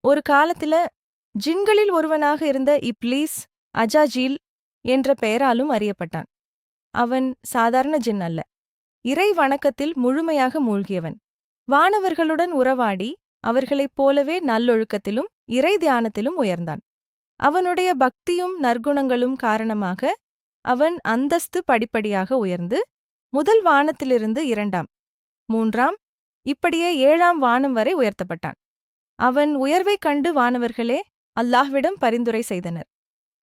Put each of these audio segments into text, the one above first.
ஒரு காலத்துல ஜின்களில் ஒருவனாக இருந்த இப்லீஸ் அஜாஜீல் என்ற பெயராலும் அறியப்பட்டான். அவன் சாதாரண ஜின் அல்ல, இறை வணக்கத்தில் முழுமையாக மூழ்கியவன். வானவர்களுடன் உறவாடி அவர்களைப் போலவே நல்லொழுக்கத்திலும் இறை தியானத்திலும் உயர்ந்தான். அவனுடைய பக்தியும் நற்குணங்களும் காரணமாக அவன் அந்தஸ்து படிப்படியாக உயர்ந்து முதல் வானத்திலிருந்து 2ஆம், 3ஆம், இப்படியே 7ஆம் வானம் வரை உயர்த்தப்பட்டான். அவன் உயர்வைக் கண்டு வானவர்களே அல்லாஹ்விடம் பரிந்துரை செய்தனர்.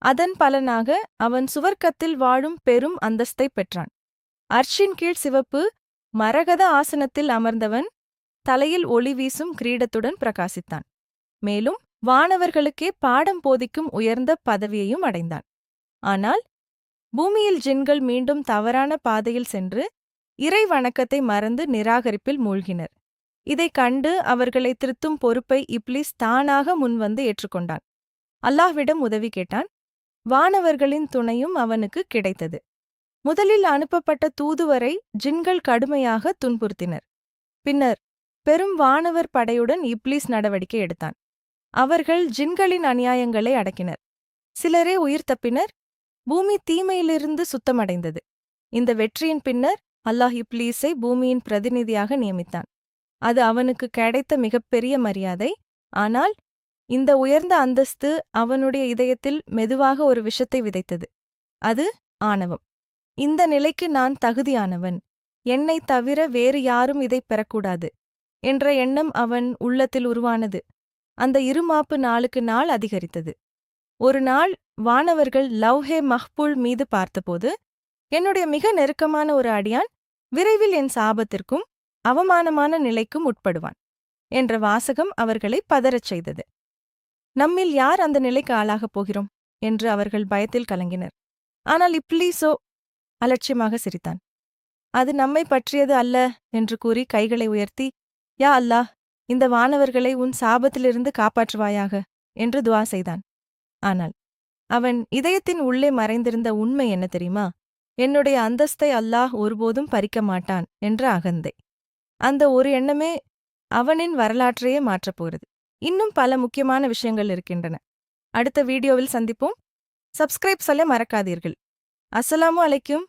அதன் பலனாக அவன் சுவர்க்கத்தில் வாழும் பெரும் அந்தஸ்தைப் பெற்றான். அர்ஷின் கீழ் சிவப்பு மரகத ஆசனத்தில் அமர்ந்தவன் தலையில் ஒளி வீசும் கிரீடத்துடன் பிரகாசித்தான். மேலும் வானவர்களுக்கே பாடம் போதிக்கும் உயர்ந்த பதவியையும் அடைந்தான். ஆனால் பூமியில் ஜின்கள் மீண்டும் தவறான பாதையில் சென்று இறை வணக்கத்தை மறந்து நிராகரிப்பில் மூழ்கினர். இதைக் கண்டு அவர்களை திருத்தும் பொறுப்பை இப்லீஸ் தானாக முன்வந்து ஏற்றுக்கொண்டான். அல்லாஹ்விடம் உதவி கேட்டான். வானவர்களின் துணையும் அவனுக்கு கிடைத்தது. முதலில் அனுப்பப்பட்ட தூதுவரை ஜின்கள் கடுமையாக துன்புறுத்தினர். பின்னர் பெரும் வானவர் படையுடன் இப்லீஸ் நடவடிக்கை எடுத்தான். அவர்கள் ஜின்களின் அநியாயங்களை அடக்கினர். சிலரே உயிர் தப்பினர். பூமி தீமையிலிருந்து சுத்தமடைந்தது. இந்த வெற்றியின் பின்னர் அல்லாஹ் இப்லீஸை பூமியின் பிரதிநிதியாக நியமித்தான். அது அவனுக்கு கிடைத்த மிகப்பெரிய மரியாதை. ஆனால் இந்த உயர்ந்த அந்தஸ்து அவனுடைய இதயத்தில் மெதுவாக ஒரு விஷத்தை விதைத்தது. அது ஆணவம். இந்த நிலைக்கு நான் தகுதியானவன், என்னைத் தவிர வேறு யாரும் இதைப் பெறக்கூடாது என்ற எண்ணம் அவன் உள்ளத்தில் உருவானது. அந்த இருமாப்பு நாளுக்கு நாள் அதிகரித்தது. ஒரு நாள் வானவர்கள் லவ்ஹே மஹ்பூல் மீது பார்த்தபோது, என்னுடைய மிக நெருக்கமான ஒரு அடியான் விரைவில் என் சாபத்திற்கும் அவமானமான நிலைக்கும் உட்படுவான் என்ற வாசகம் அவர்களை பதறச் செய்தது. நம்மில் யார் அந்த நிலைக்கு ஆளாகப் போகிறோம் என்று அவர்கள் பயத்தில் கலங்கினர். ஆனால் இப்லீஸோ அலட்சியமாக சிரித்தான். அது நம்மை பற்றியது அல்ல என்று கூறி கைகளை உயர்த்தி, யா அல்லாஹ், இந்த வானவர்களை உன் சாபத்திலிருந்து காப்பாற்றுவாயாக என்று துஆ செய்தான். ஆனால் அவன் இதயத்தின் உள்ளே மறைந்திருந்த உண்மை என்ன தெரியுமா? என்னுடைய அந்தஸ்தை அல்லாஹ் ஒருபோதும் பறிக்க மாட்டான் என்ற அகந்தை. அந்த ஒரு எண்ணமே அவனின் வரலாற்றையே மாற்றப் போகிறது. இன்னும் பல முக்கியமான விஷயங்கள் இருக்கின்றன. அடுத்த வீடியோவில் சந்திப்போம். சப்ஸ்கிரைப் சொல்ல மறக்காதீர்கள். அஸ்ஸலாமு அலைக்கும்.